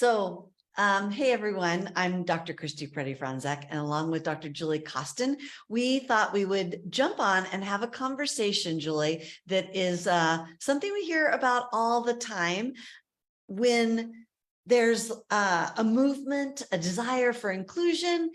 Hey everyone, I'm Dr. Christy Preddy-Franzak, and along with Dr. Julie Costin, we thought we would jump on and have a conversation, Julie, that is something we hear about all the time when there's a movement, a desire for inclusion.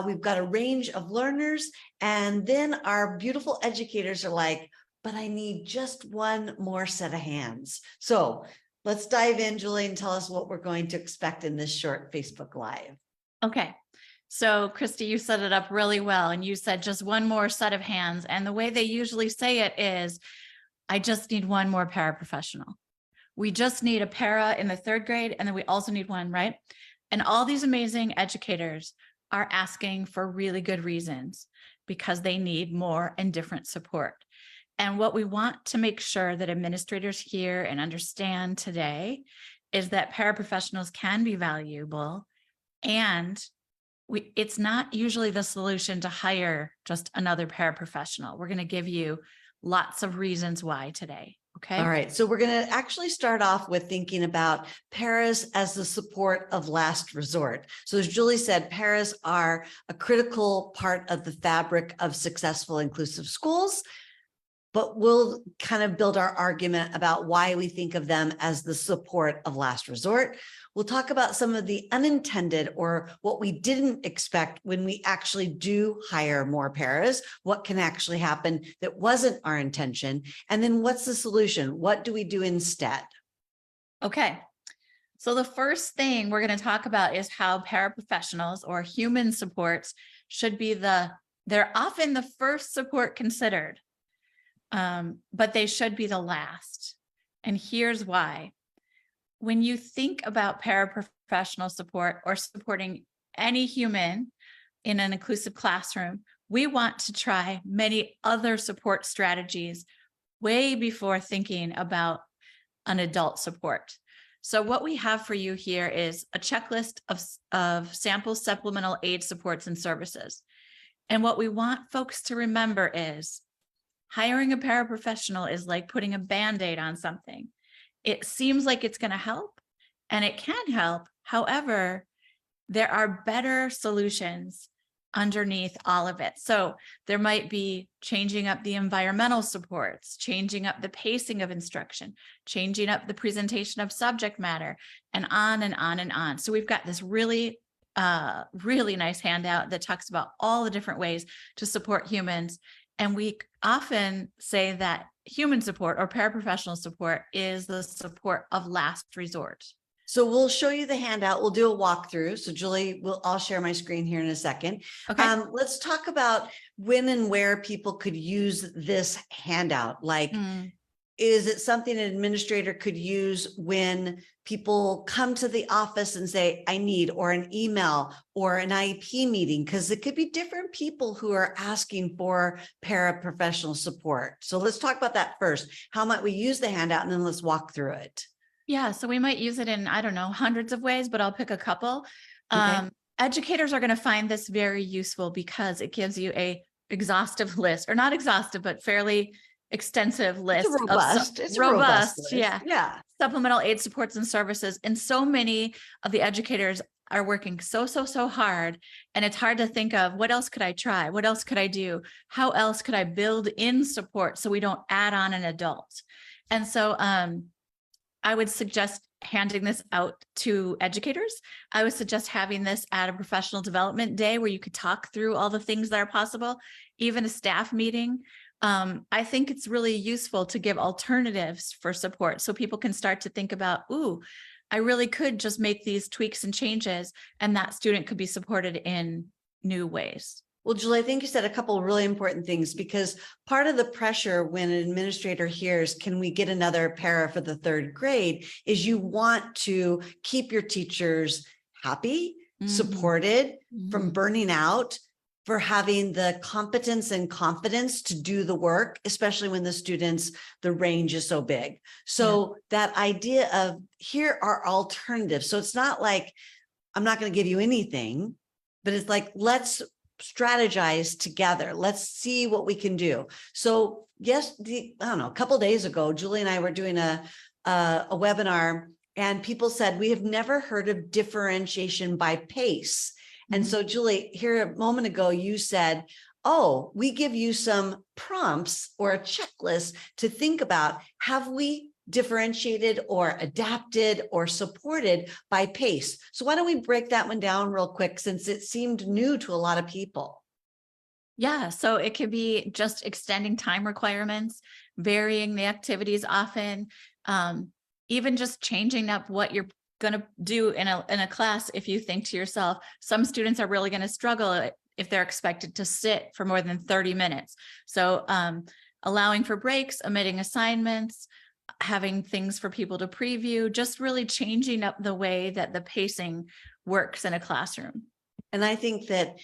We've got a range of learners, and then our beautiful educators are like, but I need just one more set of hands. So let's dive in, Julie, and tell us what we're going to expect in this short Facebook Live. Okay. So Christy, you set it up really well. And you said just one more set of hands. And the way they usually say it is, I just need one more paraprofessional. We just need a para in the third grade. And then we also need one, right? And all these amazing educators are asking for really good reasons because they need more and different support. And what we want to make sure that administrators hear and understand today is that paraprofessionals can be valuable, and it's not usually the solution to hire just another paraprofessional. We're going to give you lots of reasons why today. Okay. All right. So we're going to actually start off with thinking about paras as the support of last resort. So as Julie said, paras are a critical part of the fabric of successful inclusive schools. But we'll kind of build our argument about why we think of them as the support of last resort. We'll talk about some of the unintended or what we didn't expect when we actually do hire more paras, what can actually happen that wasn't our intention. And then what's the solution? What do we do instead? Okay. So the first thing we're going to talk about is how paraprofessionals or human supports should be they're often the first support considered. But they should be the last. And here's why. When you think about paraprofessional support or supporting any human in an inclusive classroom, we want to try many other support strategies way before thinking about an adult support. So what we have for you here is a checklist of sample supplemental aid supports and services. And what we want folks to remember is hiring a paraprofessional is like putting a Band-Aid on something. It seems like it's going to help, and it can help. However, there are better solutions underneath all of it. So there might be changing up the environmental supports, changing up the pacing of instruction, changing up the presentation of subject matter, and on and on and on. So we've got this really nice handout that talks about all the different ways to support humans. And we often say that human support or paraprofessional support is the support of last resort. So we'll show you the handout. We'll do a walkthrough. So Julie, I'll share my screen here in a second. Okay. Let's talk about when and where people could use this handout. Like, is it something an administrator could use when people come to the office and say, I need, or an email or an IEP meeting? Because it could be different people who are asking for paraprofessional support. So let's talk about that first. How might we use the handout, and then let's walk through it. Yeah, so we might use it in, I don't know, hundreds of ways, but I'll pick a couple. Okay. Educators are going to find this very useful because it gives you a exhaustive list, or not exhaustive, but fairly extensive list. It's a robust list. Yeah. Supplemental aid supports and services. And so many of the educators are working so hard. And it's hard to think of what else could I try? What else could I do? How else could I build in support so we don't add on an adult? And so I would suggest handing this out to educators. I would suggest having this at a professional development day where you could talk through all the things that are possible, even a staff meeting. I think it's really useful to give alternatives for support so people can start to think about, ooh, I really could just make these tweaks and changes, and that student could be supported in new ways. Well, Julie, I think you said a couple of really important things, because part of the pressure when an administrator hears, can we get another para for the third grade, is you want to keep your teachers happy, supported, from burning out, for having the competence and confidence to do the work, especially when the range is so big. So that idea of, here are alternatives. So it's not like, I'm not going to give you anything, but it's like, let's strategize together. Let's see what we can do. So yes, a couple of days ago, Julie and I were doing a webinar And people said, we have never heard of differentiation by pace. And so, Julie, here a moment ago, you said, oh, we give you some prompts or a checklist to think about, have we differentiated or adapted or supported by pace? So why don't we break that one down real quick, since it seemed new to a lot of people? Yeah, so it could be just extending time requirements, varying the activities often, even just changing up what you're going to do in a class. If you think to yourself, some students are really going to struggle if they're expected to sit for more than 30 minutes. So allowing for breaks, omitting assignments, having things for people to preview, just really changing up the way that the pacing works in a classroom. And I think that,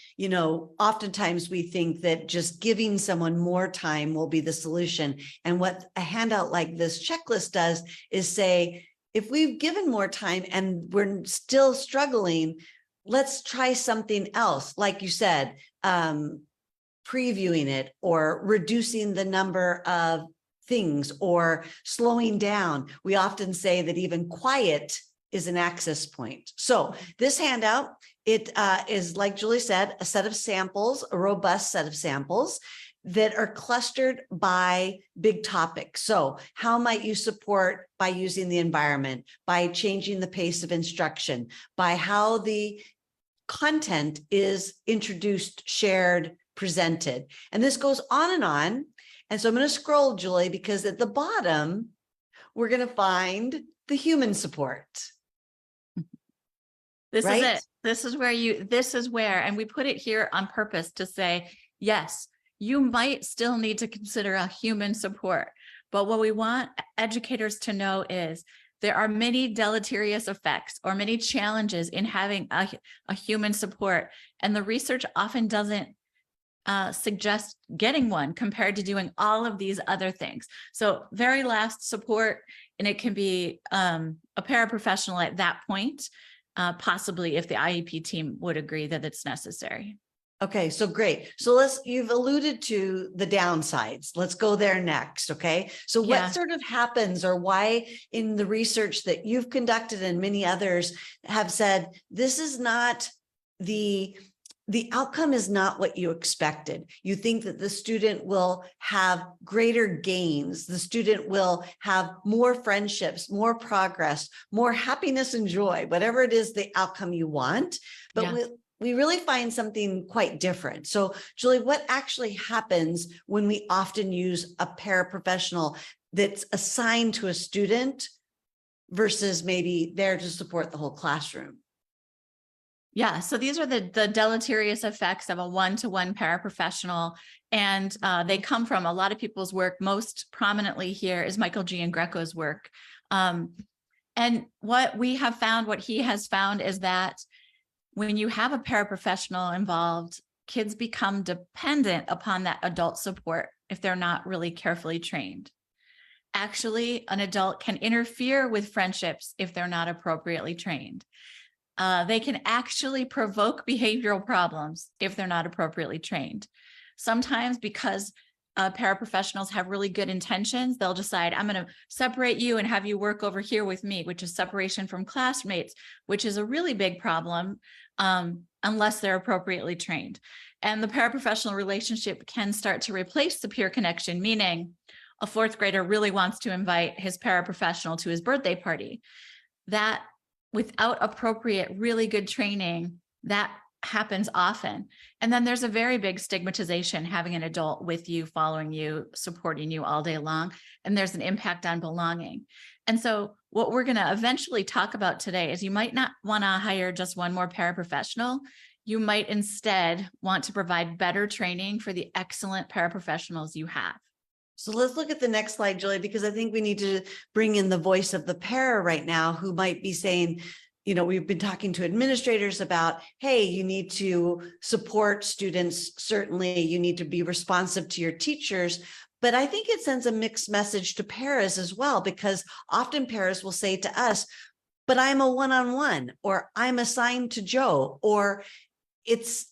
oftentimes we think that just giving someone more time will be the solution. And what a handout like this checklist does is say, if we've given more time and we're still struggling, let's try something else. Like you said, previewing it or reducing the number of things or slowing down. We often say that even quiet is an access point. So this handout, it is, like Julie said, a set of samples, a robust set of samples that are clustered by big topics. So how might you support by using the environment, by changing the pace of instruction, by how the content is introduced, shared, presented. And this goes on and on. And so I'm going to scroll, Julie, because at the bottom, we're going to find the human support. This right? is it. This is where, and we put it here on purpose to say, yes, you might still need to consider a human support. But what we want educators to know is there are many deleterious effects or many challenges in having a human support. And the research often doesn't suggest getting one compared to doing all of these other things. So very last, support, and it can be a paraprofessional at that point, possibly if the IEP team would agree that it's necessary. Okay, so great. So you've alluded to the downsides. Let's go there next. Okay. So what sort of happens, or why in the research that you've conducted and many others have said, this is not the outcome is not what you expected. You think that the student will have greater gains. The student will have more friendships, more progress, more happiness and joy, whatever it is, the outcome you want. But we really find something quite different. So Julie, what actually happens when we often use a paraprofessional that's assigned to a student versus maybe there to support the whole classroom? Yeah, so these are the deleterious effects of a one-to-one paraprofessional, and they come from a lot of people's work. Most prominently here is Michael Giangreco's work. And what we have found, what he has found, is that when you have a paraprofessional involved, kids become dependent upon that adult support if they're not really carefully trained. Actually, an adult can interfere with friendships if they're not appropriately trained. They can actually provoke behavioral problems if they're not appropriately trained. Sometimes because paraprofessionals have really good intentions, they'll decide, I'm going to separate you and have you work over here with me, which is separation from classmates, which is a really big problem unless they're appropriately trained. And the paraprofessional relationship can start to replace the peer connection, meaning a fourth grader really wants to invite his paraprofessional to his birthday party. That, without appropriate, really good training, that happens often. And then there's a very big stigmatization having an adult with you, following you, supporting you all day long. And there's an impact on belonging. And so what we're going to eventually talk about today is you might not want to hire just one more paraprofessional. You might instead want to provide better training for the excellent paraprofessionals you have. So let's look at the next slide, Julie, because I think we need to bring in the voice of the para right now, who might be saying, we've been talking to administrators about, hey, you need to support students. Certainly, you need to be responsive to your teachers. But I think it sends a mixed message to paras as well, because often paras will say to us, but I'm a one-on-one, or I'm assigned to Joe, or it's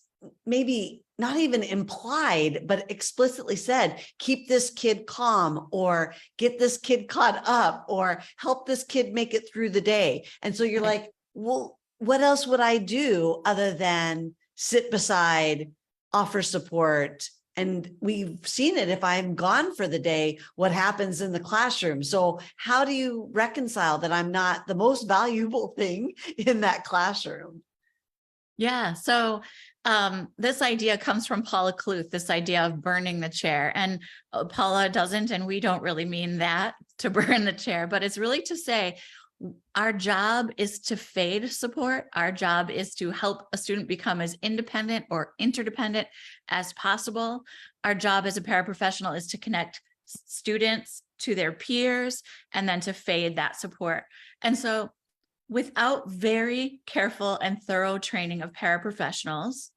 maybe not even implied, but explicitly said, keep this kid calm, or get this kid caught up, or help this kid make it through the day. And so you're Right. like, well, what else would I do other than sit beside, offer support? And we've seen it, if I'm gone for the day, what happens in the classroom. So how do you reconcile that I'm not the most valuable thing in that classroom? Yeah. So this idea comes from Paula Cluth, this idea of burning the chair. And Paula doesn't, and we don't really mean that to burn the chair, but it's really to say our job is to fade support. Our job is to help a student become as independent or interdependent as possible. Our job as a paraprofessional is to connect students to their peers and then to fade that support. And so without very careful and thorough training of paraprofessionals,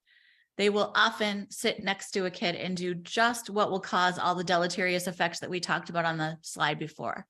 they will often sit next to a kid and do just what will cause all the deleterious effects that we talked about on the slide before.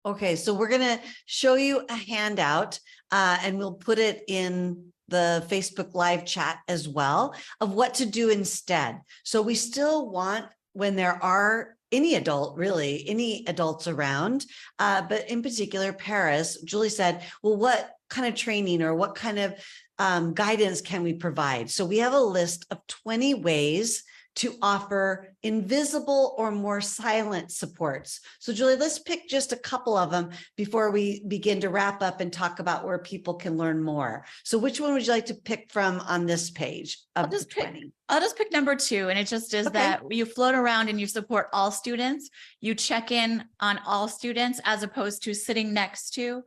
Okay, so we're going to show you a handout and we'll put it in the Facebook live chat as well of what to do instead. So we still want, when there are any adult, really, any adults around, but in particular, Paris, Julie said, well, what kind of training or what kind of guidance can we provide? So we have a list of 20 ways to offer invisible or more silent supports. So Julie, let's pick just a couple of them before we begin to wrap up and talk about where people can learn more. So which one would you like to pick from on this page of the 20? I'll just pick number 2. And it just is that you float around and you support all students. You check in on all students as opposed to sitting next to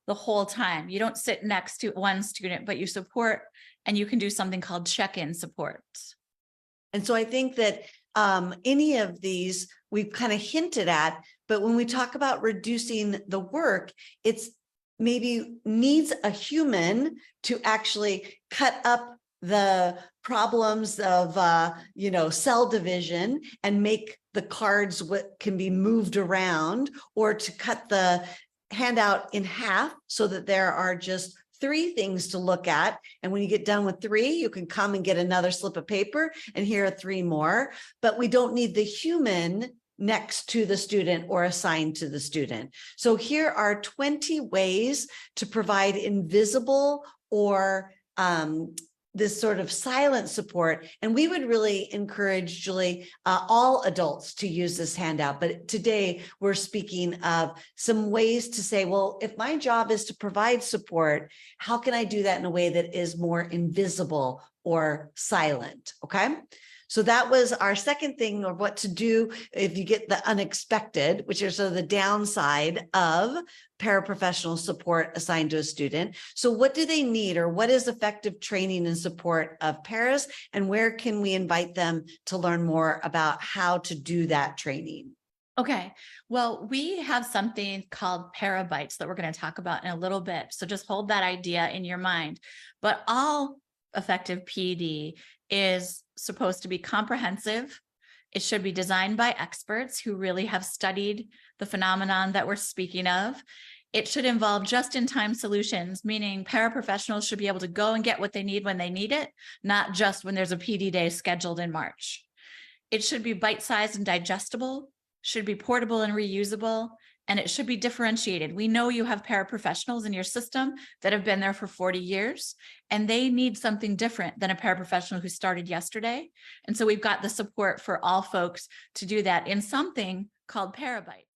the whole time. You don't sit next to one student, but you support, and you can do something called check-in support. And so I think that any of these we've kind of hinted at, but when we talk about reducing the work, it's maybe needs a human to actually cut up the problems of, cell division and make the cards what can be moved around, or to cut the handout in half so that there are just 3 things to look at. And when you get done with 3, you can come and get another slip of paper and here are 3 more, but we don't need the human next to the student or assigned to the student. So here are 20 ways to provide invisible or this sort of silent support. And we would really encourage, Julie, all adults to use this handout. But today we're speaking of some ways to say, well, if my job is to provide support, how can I do that in a way that is more invisible or silent? Okay. So that was our second thing, of what to do if you get the unexpected, which is sort of the downside of paraprofessional support assigned to a student. So what do they need, or what is effective training and support of paras, and where can we invite them to learn more about how to do that training? Okay, well, we have something called parabytes that we're going to talk about in a little bit. So just hold that idea in your mind. But all effective PD is supposed to be comprehensive. It should be designed by experts who really have studied the phenomenon that we're speaking of. It should involve just-in-time solutions, meaning paraprofessionals should be able to go and get what they need when they need it, not just when there's a PD day scheduled in March. It should be bite-sized and digestible, should be portable and reusable, and it should be differentiated. We know you have paraprofessionals in your system that have been there for 40 years, and they need something different than a paraprofessional who started yesterday. And so we've got the support for all folks to do that in something called Parabyte.